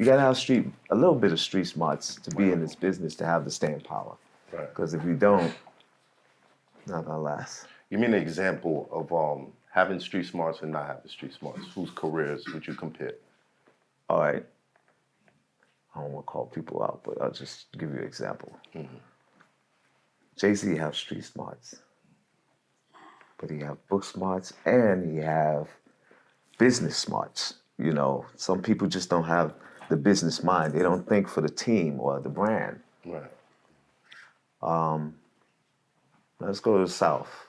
gotta have a little bit of street smarts to be in this business to have the staying power. Right. Because if you don't, not gonna last. Give me an example of having street smarts and not having street smarts. Whose careers would you compare? All right. I don't want to call people out, but I'll just give you an example. Mm-hmm. Jay-Z have street smarts, but he have book smarts and he have business smarts. You know, some people just don't have the business mind. They don't think for the team or the brand. Right. Let's go to the South.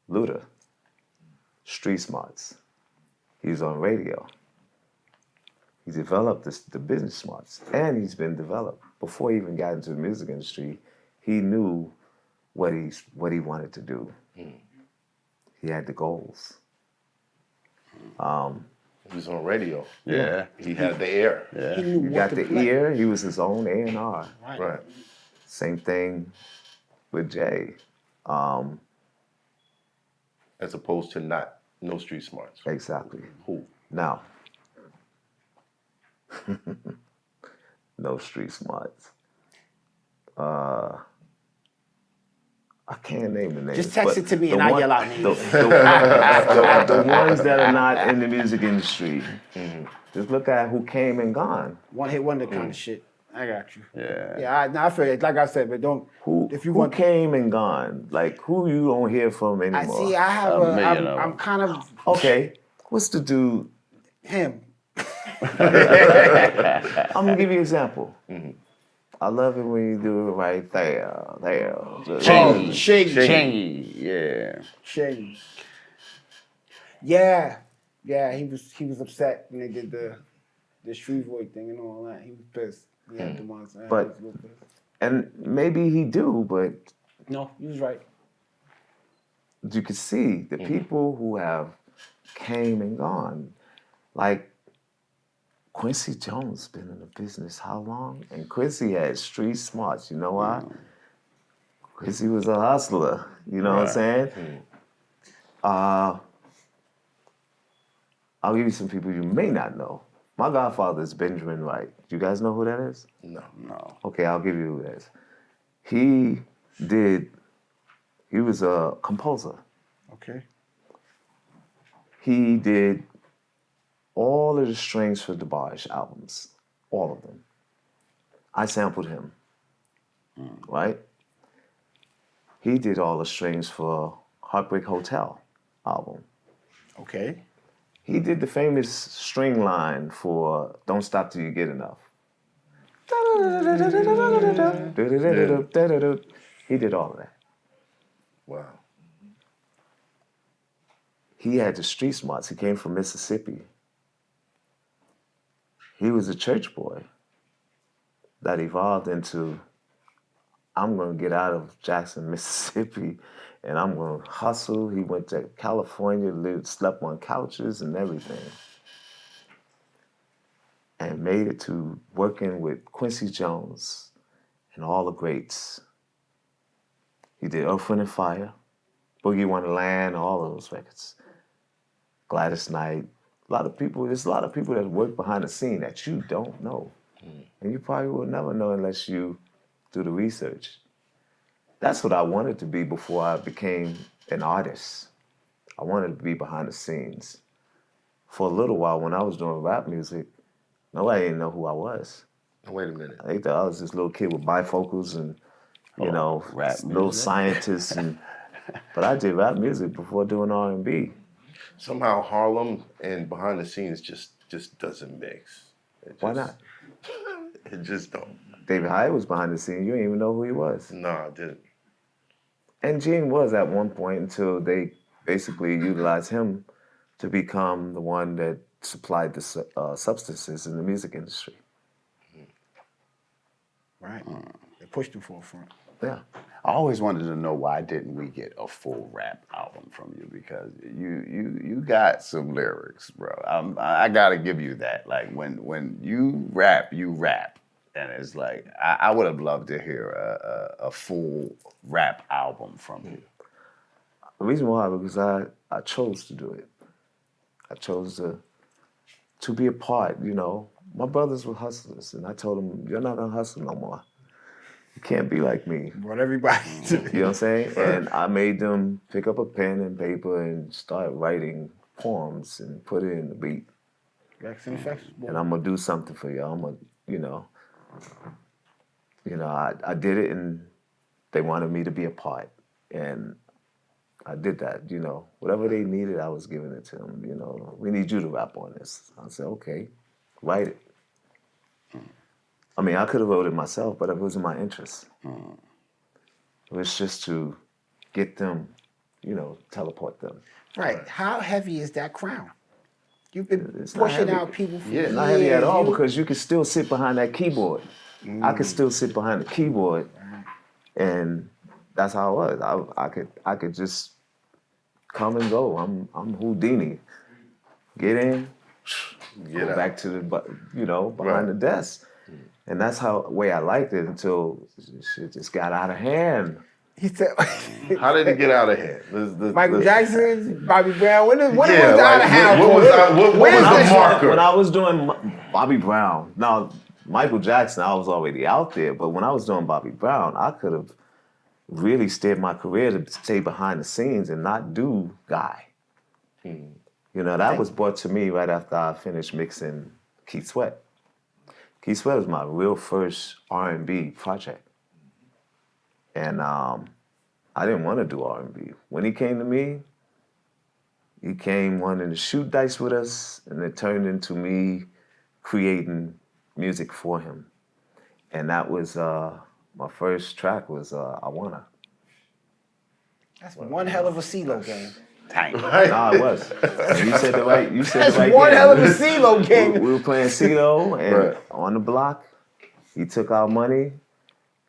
Luda, street smarts. He's on radio. He developed the business smarts, and he's been developed. Before he even got into the music industry, he knew what he wanted to do. Mm. He had the goals. He was on radio. Yeah. He had the ear. Yeah. He got the ear. He was his own A&R. Right. Same thing with Jay. As opposed to no street smarts. Exactly. Who? Now, no street smarts. I can't name the names. Just text it to me and I'll yell out names. The ones that are not in the music industry. Mm-hmm. Just look at who came and gone. One hit wonder kind of shit. I got you. Yeah. Yeah, I feel it. Like I said, but don't. Who came and gone? Like who you don't hear from anymore? I have I'm kind of okay. What's the dude? Him. I'm gonna give you an example. Mm-hmm. I love it when you do it right there. Chingy. Yeah. Chingy. Yeah, he was upset when they did the Street Void thing and all that. He was pissed. He had the ones. But and maybe he do, but no, he was right. You can see the people who have came and gone, like Quincy Jones been in the business how long? And Quincy had street smarts. You know why? Quincy was a hustler. You know what I'm saying? I'll give you some people you may not know. My godfather is Benjamin Wright. Do you guys know who that is? No. Okay, I'll give you who that is. He was a composer. Okay. He did all of the strings for the Barge albums, all of them. I sampled him, right? He did all the strings for Heartbreak Hotel album. Okay. He did the famous string line for Don't Stop Till You Get Enough. He did all of that. Wow. He had the street smarts. He came from Mississippi. He was a church boy that evolved into, I'm going to get out of Jackson, Mississippi, and I'm going to hustle. He went to California, slept on couches and everything, and made it to working with Quincy Jones and all the greats. He did Earth, Wind & Fire, Boogie Wonderland, all of those records. Gladys Knight. There's a lot of people that work behind the scene that you don't know. And you probably will never know unless you do the research. That's what I wanted to be before I became an artist. I wanted to be behind the scenes. For a little while, when I was doing rap music, nobody didn't know who I was. Wait a minute. They thought I was this little kid with bifocals and, rap little music. scientist. But I did rap music before doing R&B. Somehow Harlem and behind the scenes just doesn't mix. Why not? It just don't. David Hyatt was behind the scenes. You didn't even know who he was. No, I didn't. And Gene was at one point until they basically utilized him to become the one that supplied the substances in the music industry. Right. They pushed him forefront. Yeah. I always wanted to know why didn't we get a full rap album from you, because you got some lyrics, bro. I gotta give you that. Like when you rap, and it's like I would have loved to hear a full rap album from you. The reason why, because I chose to do it. I chose to be a part, you know. My brothers were hustlers, and I told them, you're not gonna hustle no more. You can't be like me. What everybody You know what I'm saying? And I made them pick up a pen and paper and start writing poems and put it in the beat. Rex and Effects. And I'm gonna do something for you. I'm gonna, I did it, and they wanted me to be a part, and I did that. You know, whatever they needed, I was giving it to them. You know, we need you to rap on this. I said, okay, write it. I mean, I could have wrote it myself, but it wasn't my interest. It was just to get them, teleport them. Right. How heavy is that crown? You've been It's not pushing heavy. out people for Yeah, years. not heavy at all, because you can still sit behind that keyboard. I could still sit behind the keyboard, and that's how it was. I could just come and go. I'm Houdini. Get in, Get go out. back to the behind the desk, and that's how way I liked it until shit just got out of hand. He said, How did it get out of hand? Michael Jackson, Bobby Brown. When was Yeah, the out of like, hand? what was the marker? When I was doing Bobby Brown, now Michael Jackson, I was already out there, but when I was doing Bobby Brown, I could have really steered my career to stay behind the scenes and not do Guy. You know, that was brought to me right after I finished mixing Keith Sweat. Keith Sweat was my real first R&B project. And I didn't want to do R&B. When he came to me, he came wanting to shoot dice with us, and it turned into me creating music for him. And that was, my first track was I Wanna. That's one hell of a CeeLo game. Tank. Nah, it was. And you said the right That's game. one hell of a CeeLo game. We were playing CeeLo, and Right. on the block, he took our money,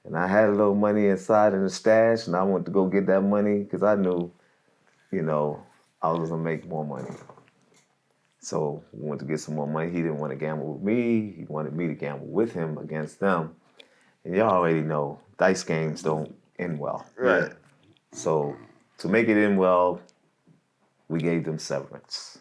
and I had a little money inside in the stash, and I went to go get that money because I knew, I was gonna make more money. So we went to get some more money. He didn't want to gamble with me. He wanted me to gamble with him against them. And y'all already know, dice games don't end well. Right. So to make it end well, we gave them severance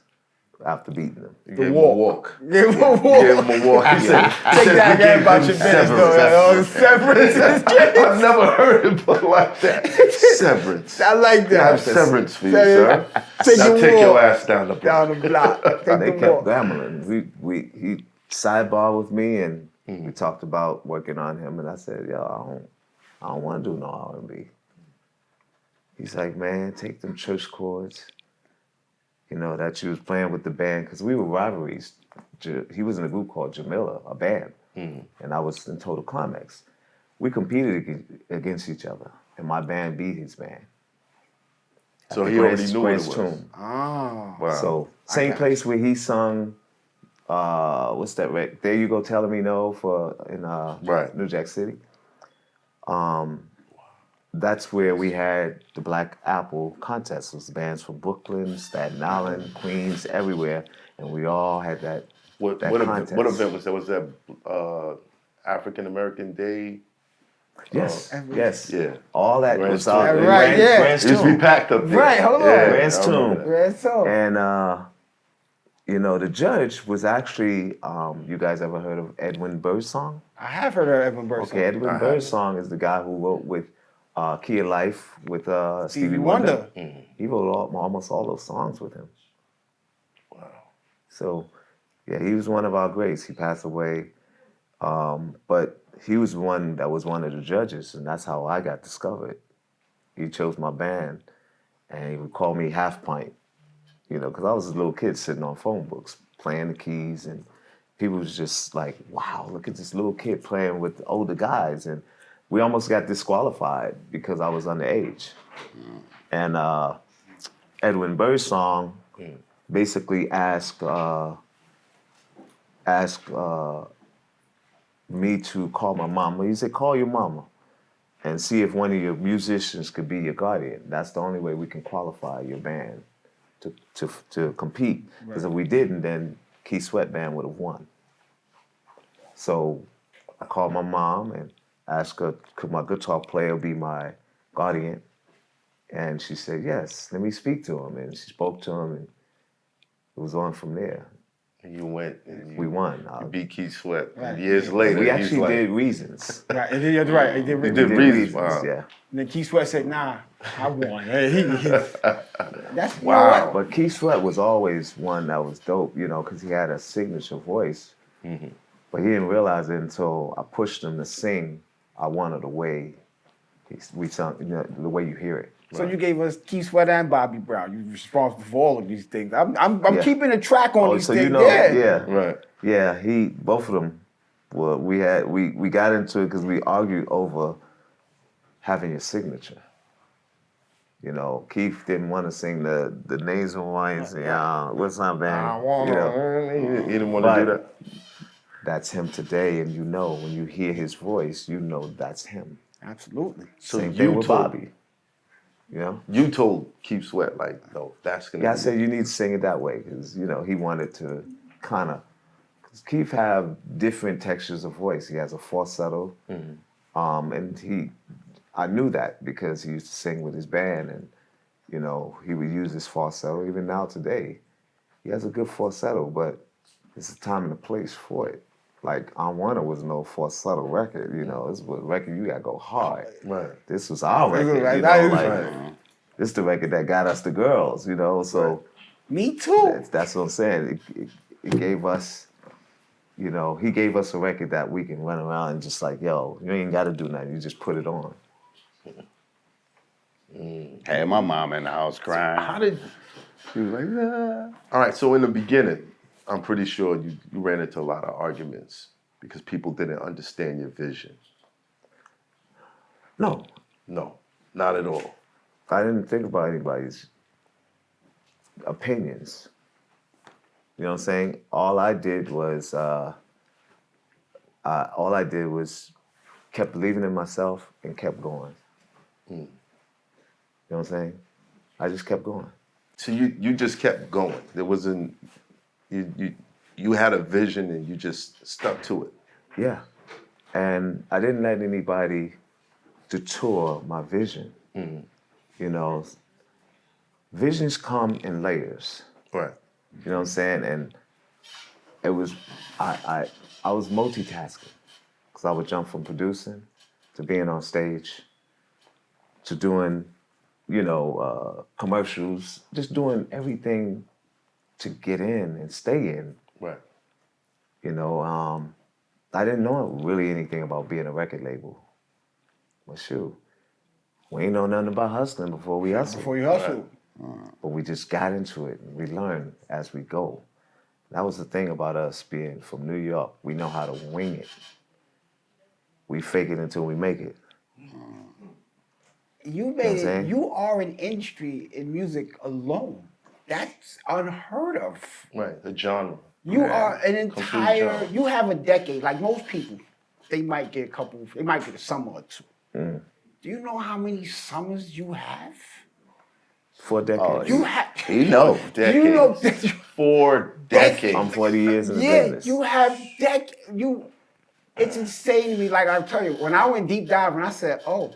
after beating them. You gave him a walk. Give him a walk. Gave him a walk. He said, Take that game about your business, though. Severance. I've never heard it put like that. Severance. I like I that. have severance for you, sir. Take Now your take your walk ass down the block. down the block. Take They the kept walk. gambling. He sidebar with me, and we talked about working on him, and I said, yo, I don't want to do no R&B. He's like, man, take them church chords, that you was playing with the band, because we were rivalries. He was in a group called Jamila, a band, and I was in Total Climax. We competed against each other, and my band beat his band. So At the he already Grant's- knew what it Grant's was. Tomb. Oh. Wow. So same place where he sung, what's that? There You Go Telling Me No in Right. New Jack City. That's where we had the Black Apple contest. It was bands from Brooklyn, Staten Island, Queens, everywhere, and we all had that. What that event contest. was that? Was that African American Day? Yes, Every- yes. Yeah. all that Grant's was out. Tomb. Right, yeah. Grant's It used to be Tomb. packed up there. Right, hold on. Yeah, Grant's I remember Tomb. that. That's so. And the judge was actually. You guys ever heard of Edwin Birdsong? I have heard of Edwin Burson. Okay, Edwin Birdsong is the guy who wrote with Key of Life with Stevie Wonder. He wrote almost all those songs with him. Wow. So, yeah, he was one of our greats. He passed away, but he was one that was one of the judges, and that's how I got discovered. He chose my band, and he would call me Half Pint, because I was a little kid sitting on phone books playing the keys, and people was just like, wow, look at this little kid playing with older guys. And we almost got disqualified because I was underage. And Edwin Birdsong basically asked me to call my mama. He said, call your mama and see if one of your musicians could be your guardian. That's the only way we can qualify your band to compete. Because if we didn't, then Keith Sweat Band would have won. So I called my mom and asked her, could my guitar player be my guardian? And she said, yes, let me speak to him. And she spoke to him, and it was on from there. And you went and We won. you beat Keith Sweat. Right. Years later, We he's actually like, did Reasons. Right, and then, that's right. He did We We did did Reasons, Reasons, wow. yeah. And then Keith Sweat said, "Nah, I won." Hey, that's Wow. But Keith Sweat was always one that was dope, because he had a signature voice. But he didn't realize it until I pushed him to sing I Wanted the way we sung, the way you hear it. So you gave us Keith Sweat and Bobby Brown. You're responsible for all of these things. I'm Yeah. keeping a track on these so things. yeah. Right. Yeah, both of them. Well, we got into it because we argued over having your signature. Keith didn't want to sing the nasal lines. What's up, man? I wanna. He didn't want to do that. That's him today, and when you hear his voice, that's him. Absolutely. So Same you thing with told- Bobby. You told Keith Sweat, like, no, that's going to Yeah, I said you need to sing it that way because he wanted to kind of. Because Keith have different textures of voice. He has a falsetto, and I knew that because he used to sing with his band, and he would use his falsetto. Even now today, he has a good falsetto, but it's a time and a place for it. Like I Wanna was no falsetto record, It's a record you gotta go hard. Right. This was our record, this is the record that got us the girls, So Me too. that's what I'm saying. It gave us, he gave us a record that we can run around and just like, yo, you ain't got to do nothing. You just put it on. Had my mom in the house crying. How did... She was like, nah. All right, so in the beginning, I'm pretty sure you ran into a lot of arguments because people didn't understand your vision. No, No, not at all. I didn't think about anybody's opinions. You know what I'm saying? All I did was kept believing in myself and kept going. You know what I'm saying? I just kept going. So you just kept going. There wasn't... You had a vision and you just stuck to it. Yeah. And I didn't let anybody detour my vision. Visions come in layers. Right. You know what I'm saying? And it was, I was multitasking because I would jump from producing to being on stage to doing, commercials, just doing everything to get in and stay in. Right. I didn't know really anything about being a record label. But shoot, we ain't know nothing about hustling before we hustled. Before you hustle. But we just got into it and we learned as we go. That was the thing about us being from New York. We know how to wing it. We fake it until we make it. You made what I'm it. saying? You are an industry in music alone. That's unheard of. Right. The genre. You are an Complete entire. genre. You have a decade. Like most people, they might get a couple. They might get a summer or two. Do you know how many summers you have? 4 decades. You have. You know. Do you know that you, 4 decades. I'm 40 years in the yeah, business. you have it's insane to me. Like I tell you, when I went deep dive and I said, oh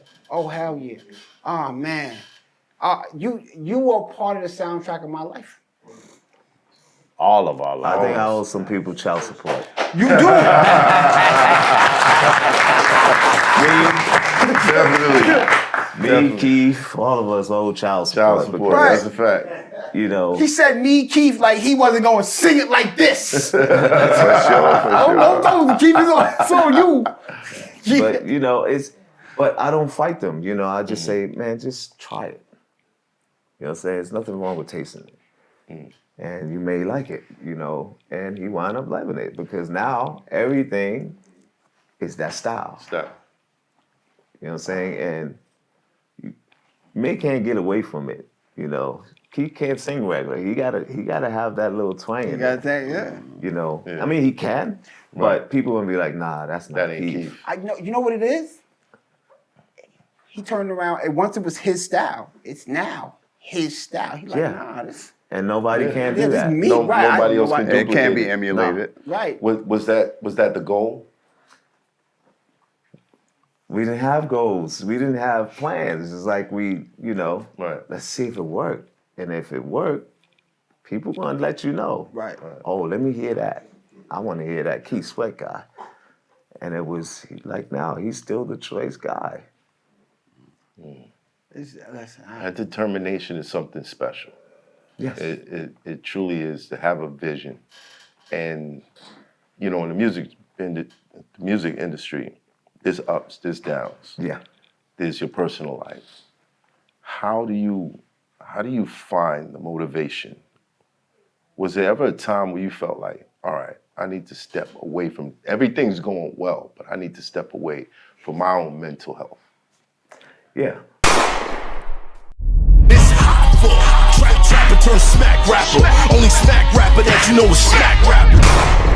hell yeah, oh man, you were part of the soundtrack of my life. All of our lives. I think I owe some people child support. You do. Definitely. Me, Keith, all of us owe child support. Child support. Right. That's a fact. He said me, Keith, like he wasn't going to sing it like this. For sure. Don't Keith, it's on you. But but I don't fight them. I just say, man, just try it. You know what I'm saying? There's nothing wrong with tasting it. And you may like it, and he wound up loving it because now everything is that style. Stop. You know what I'm saying? And May can't get away from it, He can't sing regular. He gotta have that little twang in it. Yeah. I mean, he can, but people gonna be like, nah, that's not That ain't Keith. Keith. I know. You know what it is? He turned around, and once it was his style, it's now his style. He's like, Yeah. nah, this. And nobody can Yeah, do this that. me, No- right? nobody else can do It can't be Duplicate. emulated. Right. Was that the goal? We didn't have goals. We didn't have plans. It's like we, Right. let's see if it worked. And if it worked, people gonna let you know. Right. Oh, let me hear that. I want to hear that Keith Sweat guy. And it was like now he's still the choice guy. Listen, That determination is something special. Yes. It truly is to have a vision. And, you know, in the music industry, there's ups, there's downs. Yeah. There's your personal life. How do you find the motivation? Was there ever a time where you felt like, all right, I need to step away from, everything's going well, but I need to step away from my own mental health? Yeah. It's hot for trapper turn smack rapper. Only smack rapper that you know is smack rapper.